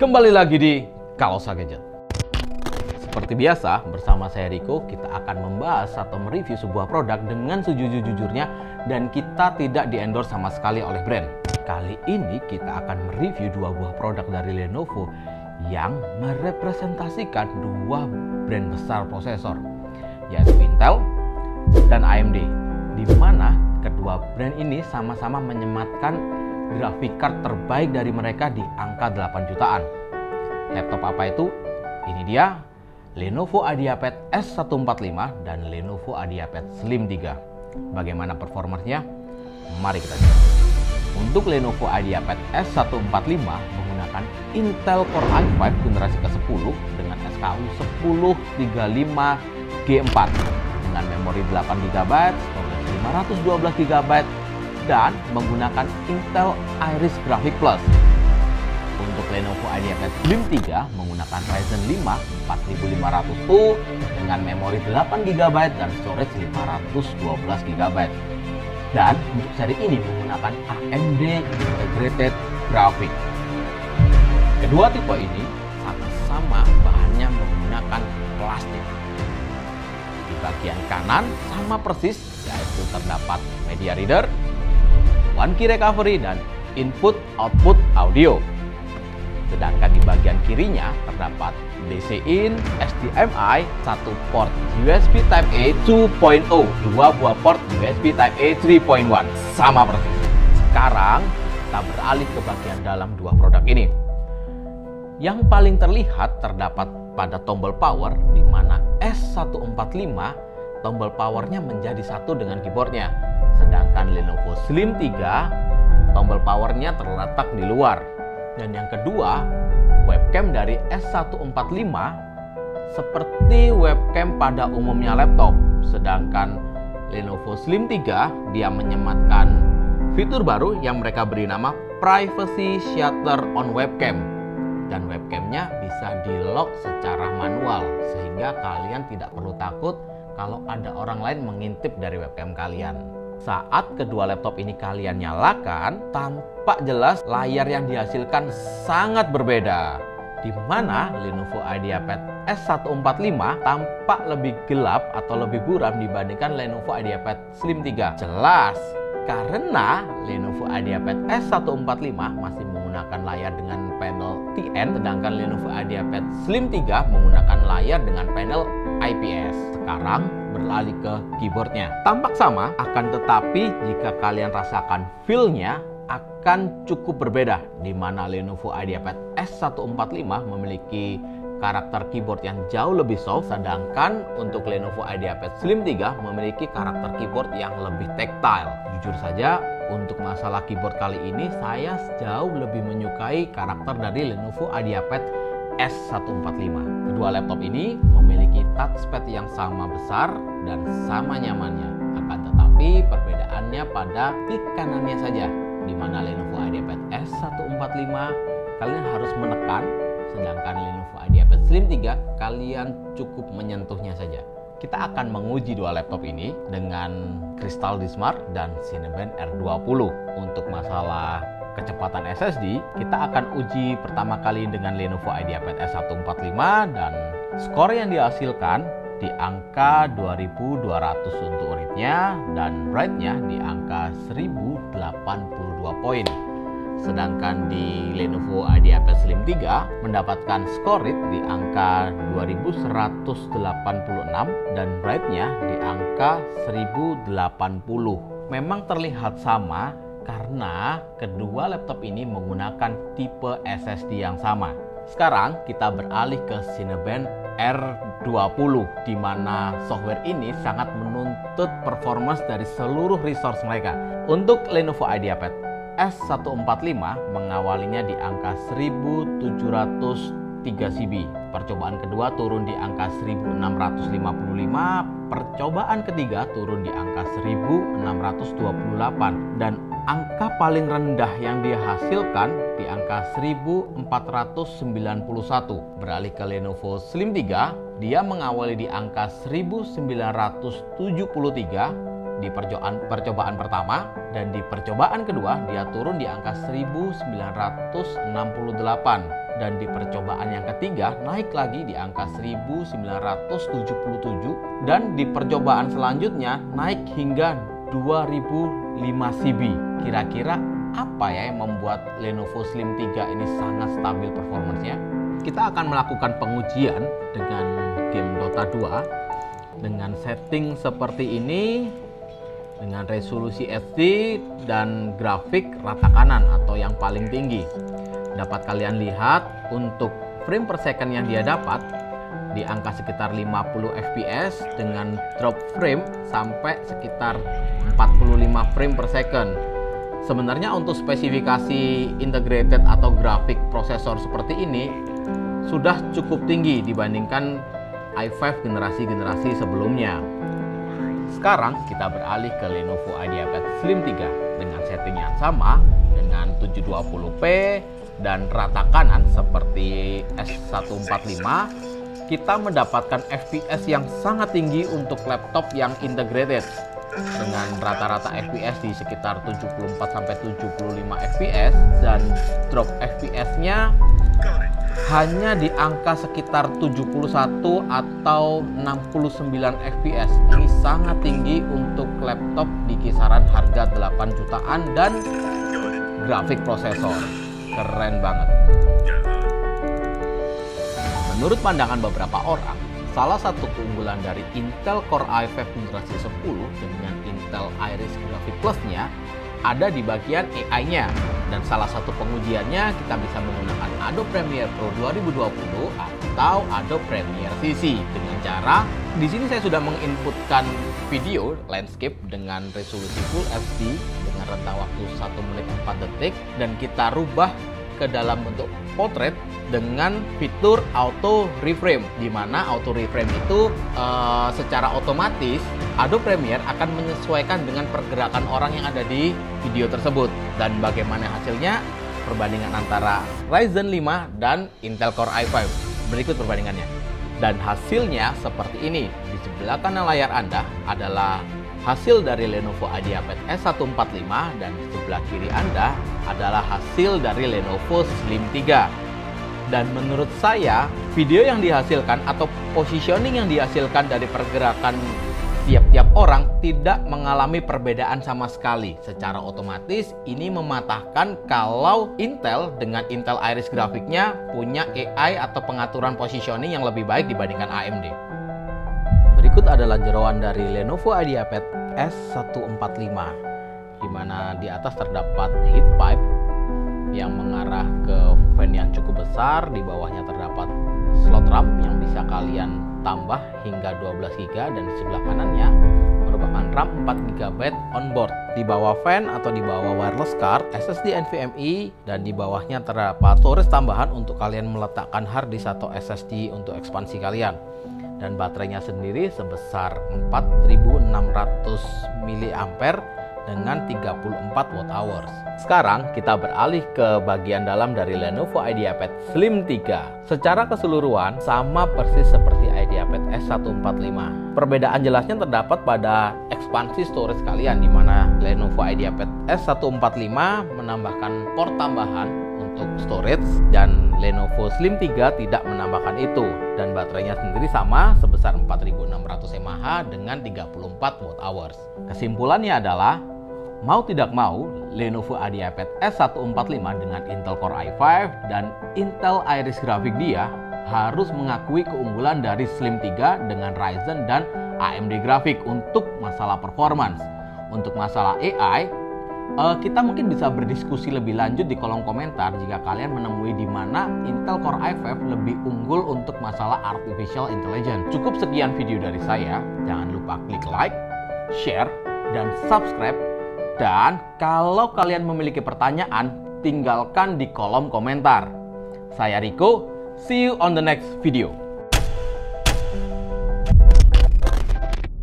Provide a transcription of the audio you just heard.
Kembali lagi di Kalosa Gadget. Seperti biasa, bersama saya Riko, kita akan membahas atau mereview sebuah produk dengan sejujur-jujurnya dan kita tidak di-endorse sama sekali oleh brand. Kali ini kita akan mereview dua buah produk dari Lenovo yang merepresentasikan dua brand besar prosesor, yaitu Intel dan AMD, di mana kedua brand ini sama-sama menyematkan graphic card terbaik dari mereka di angka 8 jutaan. Laptop apa itu? Ini dia, Lenovo IdeaPad S145 dan Lenovo IdeaPad Slim 3. Bagaimana performanya? Mari kita lihat. Untuk Lenovo IdeaPad S145 menggunakan Intel Core i5 generasi ke-10 dengan SKU 1035G4 dengan memori 8GB, storage 512GB dan menggunakan Intel Iris Graphics Plus. Untuk Lenovo IdeaPad Slim 3 menggunakan Ryzen 5 4500U dengan memori 8GB dan storage 512GB. Dan untuk seri ini menggunakan AMD Integrated Graphics. Kedua tipe ini sama-sama bahannya menggunakan plastik. Di bagian kanan sama persis, yaitu terdapat media reader, one key recovery, dan input-output audio. Sedangkan di bagian kirinya terdapat DC-in, HDMI, satu port USB Type-A 2.0, dua buah port USB Type-A 3.1, sama persis. Sekarang kita beralih ke bagian dalam dua produk ini. Yang paling terlihat terdapat pada tombol power, di mana S145 tombol powernya menjadi satu dengan keyboardnya. Sedangkan Lenovo Slim 3 tombol powernya terletak di luar. Dan yang kedua, webcam dari S145 seperti webcam pada umumnya laptop. Sedangkan Lenovo Slim 3 dia menyematkan fitur baru yang mereka beri nama Privacy Shutter on Webcam. Dan webcamnya bisa di-lock secara manual sehingga kalian tidak perlu takut kalau ada orang lain mengintip dari webcam kalian. Saat kedua laptop ini kalian nyalakan, tampak jelas layar yang dihasilkan sangat berbeda. Di mana Lenovo IdeaPad S145 tampak lebih gelap atau lebih buram dibandingkan Lenovo IdeaPad Slim 3. Jelas, karena Lenovo IdeaPad S145 masih menggunakan layar dengan panel TN, sedangkan Lenovo IdeaPad Slim 3 menggunakan layar dengan panel IPS. Sekarang beralih ke keyboardnya. Tampak sama, akan tetapi jika kalian rasakan feel-nya akan cukup berbeda, di mana Lenovo IdeaPad S145 memiliki karakter keyboard yang jauh lebih soft, sedangkan untuk Lenovo IdeaPad Slim 3 memiliki karakter keyboard yang lebih tactile. Jujur saja, untuk masalah keyboard kali ini saya jauh lebih menyukai karakter dari Lenovo IdeaPad S145. Kedua laptop ini memiliki touchpad yang sama besar dan sama nyamannya. Akan tetapi perbedaannya pada klik kanannya saja, di mana Lenovo IdeaPad S145 kalian harus menekan, sedangkan Lenovo IdeaPad Slim 3 kalian cukup menyentuhnya saja. Kita akan menguji dua laptop ini dengan Crystal Dismark dan Cinebench R20. Untuk masalah kecepatan SSD, kita akan uji pertama kali dengan Lenovo IdeaPad S145 dan skor yang dihasilkan di angka 2200 untuk read-nya dan write-nya di angka 1082 poin. Sedangkan di Lenovo IdeaPad Slim 3 mendapatkan skor read di angka 2186 dan write-nya di angka 1080. Memang terlihat sama karena kedua laptop ini menggunakan tipe SSD yang sama. Sekarang kita beralih ke Cinebench R20, di mana software ini sangat menuntut performance dari seluruh resource mereka. Untuk Lenovo IdeaPad S145 mengawalinya di angka 1703 CB. Percobaan kedua turun di angka 1655, percobaan ketiga turun di angka 1628 dan angka paling rendah yang dihasilkan di angka 1491. Beralih ke Lenovo Slim 3, dia mengawali di angka 1973 di percobaan pertama, dan di percobaan kedua dia turun di angka 1968, dan di percobaan yang ketiga naik lagi di angka 1977, dan di percobaan selanjutnya naik hingga 2005 CB. Kira-kira apa ya yang membuat Lenovo Slim 3 ini sangat stabil performanya? Kita akan melakukan pengujian dengan game Dota 2 dengan setting seperti ini, dengan resolusi HD dan grafik rata kanan atau yang paling tinggi. Dapat kalian lihat untuk frame per second yang dia dapat di angka sekitar 50 fps dengan drop frame sampai sekitar 45 frame per second. Sebenarnya untuk spesifikasi integrated atau grafik prosesor seperti ini sudah cukup tinggi dibandingkan i5 generasi-generasi sebelumnya. Sekarang kita beralih ke Lenovo IdeaPad Slim 3 dengan setting yang sama dengan 720p dan rata kanan seperti S145. Kita mendapatkan FPS yang sangat tinggi untuk laptop yang integrated dengan rata-rata FPS di sekitar 74-75 fps dan drop FPS-nya hanya di angka sekitar 71 atau 69 fps. Ini sangat tinggi untuk laptop di kisaran harga 8 jutaan dan grafik prosesor. Keren banget. Menurut pandangan beberapa orang, salah satu keunggulan dari Intel Core i5 generasi 10 dengan Intel Iris Graphics Plus-nya ada di bagian AI-nya. Dan salah satu pengujiannya kita bisa menggunakan Adobe Premiere Pro 2020 atau Adobe Premiere CC dengan cara di sini saya sudah menginputkan video landscape dengan resolusi Full HD dengan rentang waktu 1 menit 4 detik dan kita rubah ke dalam bentuk portrait dengan fitur auto reframe, di mana auto reframe itu secara otomatis Adobe Premiere akan menyesuaikan dengan pergerakan orang yang ada di video tersebut. Dan bagaimana hasilnya? Perbandingan antara Ryzen 5 dan Intel Core i5. Berikut perbandingannya. Dan hasilnya seperti ini. Di sebelah kanan layar Anda adalah hasil dari Lenovo IdeaPad S145 dan di sebelah kiri Anda adalah hasil dari Lenovo Slim 3. Dan menurut saya, video yang dihasilkan atau positioning yang dihasilkan dari pergerakan tiap-tiap orang tidak mengalami perbedaan sama sekali. Secara otomatis ini mematahkan kalau Intel dengan Intel Iris grafiknya punya AI atau pengaturan positioning yang lebih baik dibandingkan AMD. Berikut adalah jeroan dari Lenovo IdeaPad S145, di mana di atas terdapat heat pipe yang mengarah ke fan yang cukup besar. Di bawahnya terdapat slot RAM yang bisa kalian tambah hingga 12 GB dan di sebelah kanannya merupakan RAM 4 GB onboard. Di bawah fan atau di bawah wireless card, SSD NVMe, dan di bawahnya terdapat storage tambahan untuk kalian meletakkan hard disk atau SSD untuk ekspansi kalian. Dan baterainya sendiri sebesar 4600 mAh dengan 34 Wh. Sekarang kita beralih ke bagian dalam dari Lenovo IdeaPad Slim 3. Secara keseluruhan sama persis seperti IdeaPad S145. Perbedaan jelasnya terdapat pada ekspansi storage kalian, di mana Lenovo IdeaPad S145 menambahkan port tambahan untuk storage dan Lenovo Slim 3 tidak menambahkan itu, dan baterainya sendiri sama sebesar 4600 mAh dengan 34 Wh. Kesimpulannya adalah mau tidak mau, Lenovo IdeaPad S145 dengan Intel Core i5 dan Intel Iris grafik dia harus mengakui keunggulan dari Slim 3 dengan Ryzen dan AMD grafik untuk masalah performance. Untuk masalah AI, kita mungkin bisa berdiskusi lebih lanjut di kolom komentar jika kalian menemui di mana Intel Core i5 lebih unggul untuk masalah artificial intelligence. Cukup sekian video dari saya. Jangan lupa klik like, share, dan subscribe. Dan kalau kalian memiliki pertanyaan, tinggalkan di kolom komentar. Saya Riko, see you on the next video.